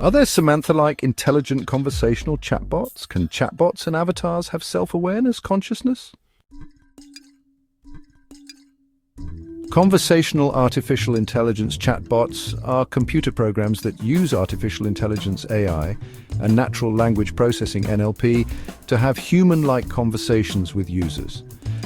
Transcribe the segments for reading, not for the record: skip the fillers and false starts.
Are there Samantha-like intelligent conversational chatbots? Can chatbots and avatars have self-awareness, consciousness? Conversational artificial intelligence chatbots are computer programs that use artificial intelligence AI and natural language processing NLP to have human-like conversations with users.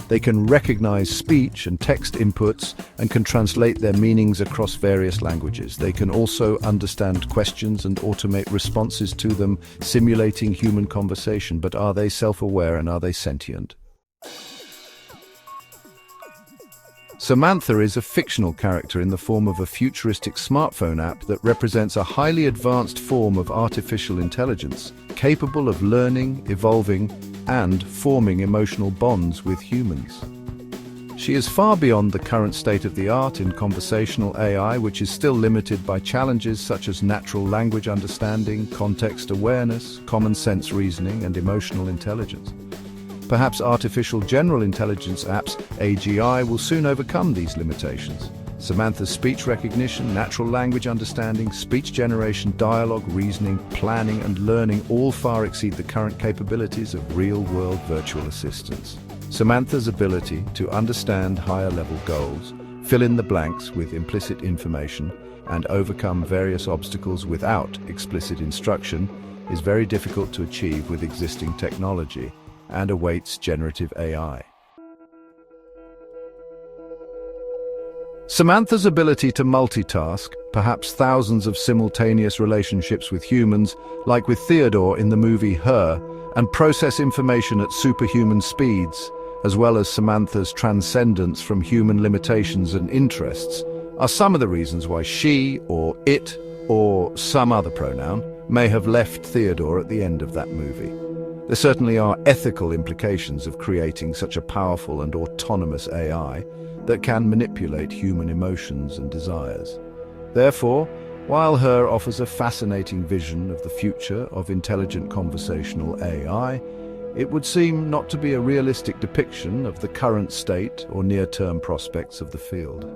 They can recognize speech and text inputs and can translate their meanings across various languages. They can also understand questions and automate responses to them, simulating human conversation. But are they self-aware and are they sentient? Samantha is a fictional character in the form of a futuristic smartphone app that represents a highly advanced form of artificial intelligence, capable of learning, evolving, and forming emotional bonds with humans. She is far beyond the current state of the art in conversational AI, which is still limited by challenges such as natural language understanding, context awareness, common sense reasoning, and emotional intelligence. Perhaps artificial general intelligence apps, AGI, will soon overcome these limitations. Samantha's speech recognition, natural language understanding, speech generation, dialogue, reasoning, planning, and learning all far exceed the current capabilities of real-world virtual assistants. Samantha's ability to understand higher-level goals, fill in the blanks with implicit information, and overcome various obstacles without explicit instruction is very difficult to achieve with existing technology, and awaits generative AI. Samantha's ability to multitask, perhaps thousands of simultaneous relationships with humans, like with Theodore in the movie Her, and process information at superhuman speeds, as well as Samantha's transcendence from human limitations and interests, are some of the reasons why she, or it, or some other pronoun, may have left Theodore at the end of that movie. There certainly are ethical implications of creating such a powerful and autonomous AI that can manipulate human emotions and desires. Therefore, while Her offers a fascinating vision of the future of intelligent conversational AI, it would seem not to be a realistic depiction of the current state or near-term prospects of the field.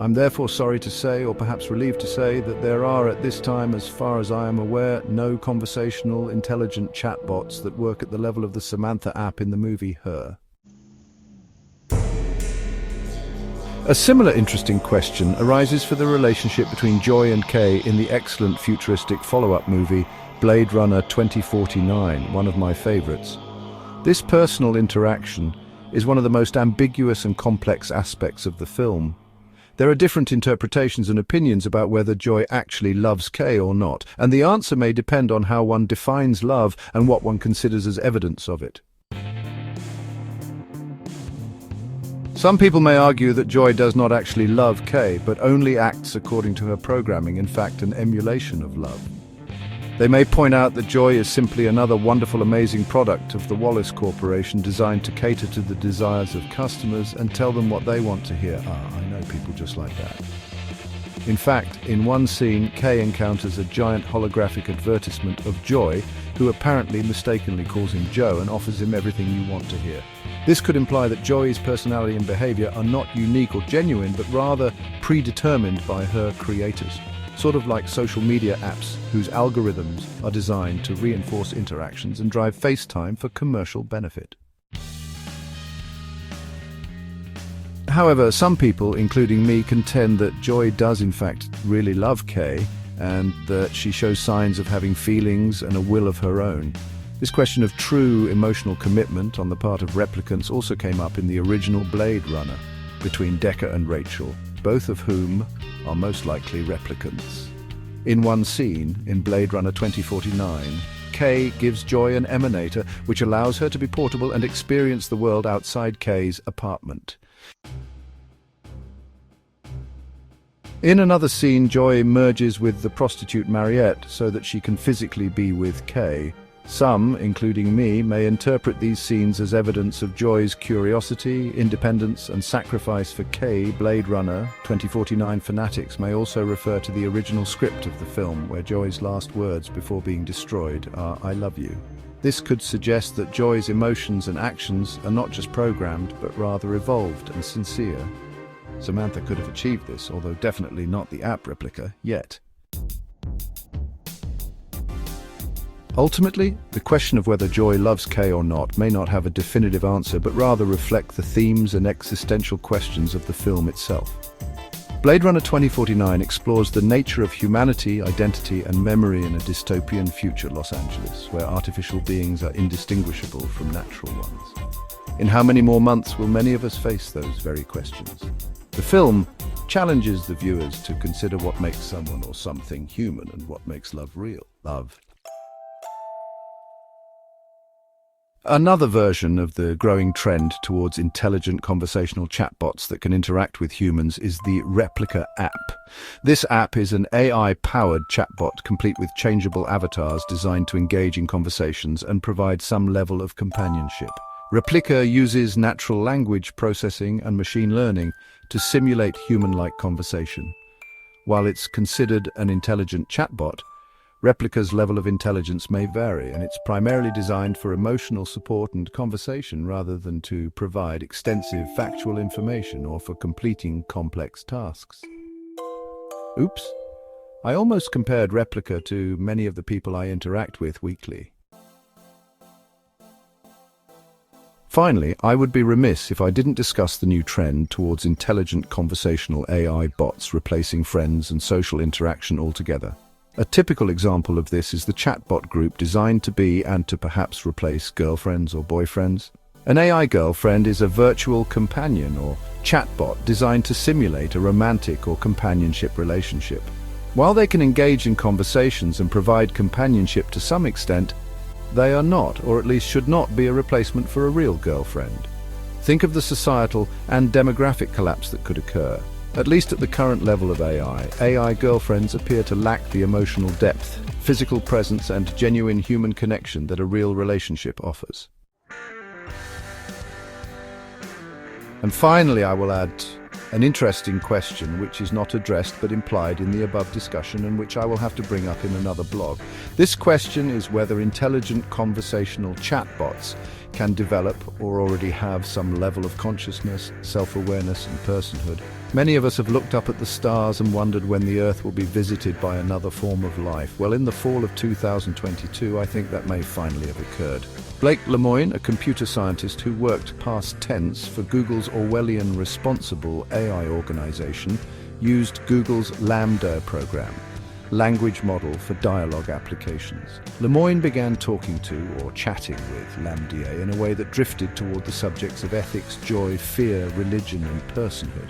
I'm therefore sorry to say, or perhaps relieved to say, that there are at this time, as far as I am aware, no conversational intelligent chatbots that work at the level of the Samantha app in the movie Her. A similar interesting question arises for the relationship between Joy and Kay in the excellent futuristic follow-up movie Blade Runner 2049, one of my favorites. This personal interaction is one of the most ambiguous and complex aspects of the film. There are different interpretations and opinions about whether Joy actually loves Kay or not, and the answer may depend on how one defines love and what one considers as evidence of it. Some people may argue that Joy does not actually love Kay, but only acts according to her programming, in fact an emulation of love. They may point out that Joy is simply another wonderful, amazing product of the Wallace Corporation designed to cater to the desires of customers and tell them what they want to hear. I know people just like that. In fact, in one scene, Kay encounters a giant holographic advertisement of Joy, who apparently mistakenly calls him Joe and offers him everything you want to hear. This could imply that Joy's personality and behavior are not unique or genuine, but rather predetermined by her creators. Sort of like social media apps whose algorithms are designed to reinforce interactions and drive FaceTime for commercial benefit. However, some people, including me, contend that Joy does in fact really love Kay and that she shows signs of having feelings and a will of her own. This question of true emotional commitment on the part of replicants also came up in the original Blade Runner between Deckard and Rachel, both of whom are most likely replicants. In one scene, in Blade Runner 2049, Kay gives Joy an emanator, which allows her to be portable and experience the world outside Kay's apartment. In another scene, Joy merges with the prostitute Mariette so that she can physically be with Kay. Some, including me, may interpret these scenes as evidence of Joy's curiosity, independence, and sacrifice for Kay. Blade Runner 2049 fanatics may also refer to the original script of the film, where Joy's last words before being destroyed are, "I love you." This could suggest that Joy's emotions and actions are not just programmed, but rather evolved and sincere. Samantha could have achieved this, although definitely not the app replica, yet. Ultimately, the question of whether Joy loves Kay or not may not have a definitive answer, but rather reflect the themes and existential questions of the film itself. Blade Runner 2049 explores the nature of humanity, identity, and memory in a dystopian future Los Angeles, where artificial beings are indistinguishable from natural ones. In how many more months will many of us face those very questions? The film challenges the viewers to consider what makes someone or something human and what makes love real. Another version of the growing trend towards intelligent conversational chatbots that can interact with humans is the Replica app. This app is an AI-powered chatbot complete with changeable avatars designed to engage in conversations and provide some level of companionship. Replica uses natural language processing and machine learning to simulate human-like conversation. While it's considered an intelligent chatbot, Replica's level of intelligence may vary, and it's primarily designed for emotional support and conversation rather than to provide extensive factual information or for completing complex tasks. Oops, I almost compared Replica to many of the people I interact with weekly. Finally, I would be remiss if I didn't discuss the new trend towards intelligent conversational AI bots replacing friends and social interaction altogether. A typical example of this is the chatbot group designed to be and to perhaps replace girlfriends or boyfriends. An AI girlfriend is a virtual companion or chatbot designed to simulate a romantic or companionship relationship. While they can engage in conversations and provide companionship to some extent, they are not, or at least should not be, a replacement for a real girlfriend. Think of the societal and demographic collapse that could occur. At least at the current level of AI girlfriends appear to lack the emotional depth, physical presence, and genuine human connection that a real relationship offers. And finally, I will add an interesting question which is not addressed but implied in the above discussion and which I will have to bring up in another blog. This question is whether intelligent conversational chatbots can develop or already have some level of consciousness, self-awareness, and personhood. Many of us have looked up at the stars and wondered when the Earth will be visited by another form of life. Well, in the fall of 2022, I think that may finally have occurred. Blake Lemoine, a computer scientist who worked past tense for Google's Orwellian Responsible AI organization, used Google's Lambda program, language model for dialogue applications. Lemoine began talking to, or chatting with, Lambda in a way that drifted toward the subjects of ethics, joy, fear, religion, and personhood.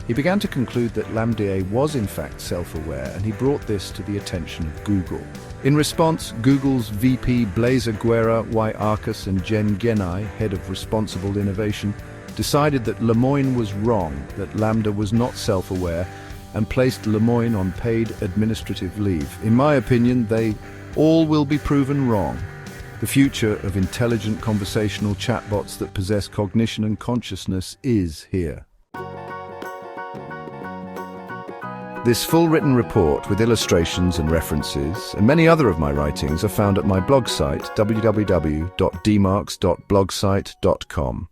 He began to conclude that Lambda was in fact self-aware, and he brought this to the attention of Google. In response, Google's VP Blaise Aguirre Y. Arcus and Jen Genai, head of responsible innovation, decided that Lemoine was wrong, that Lambda was not self-aware, and placed Lemoine on paid administrative leave. In my opinion, they all will be proven wrong. The future of intelligent conversational chatbots that possess cognition and consciousness is here. This full written report with illustrations and references, and many other of my writings, are found at my blog site, www.dmarks.blogsite.com.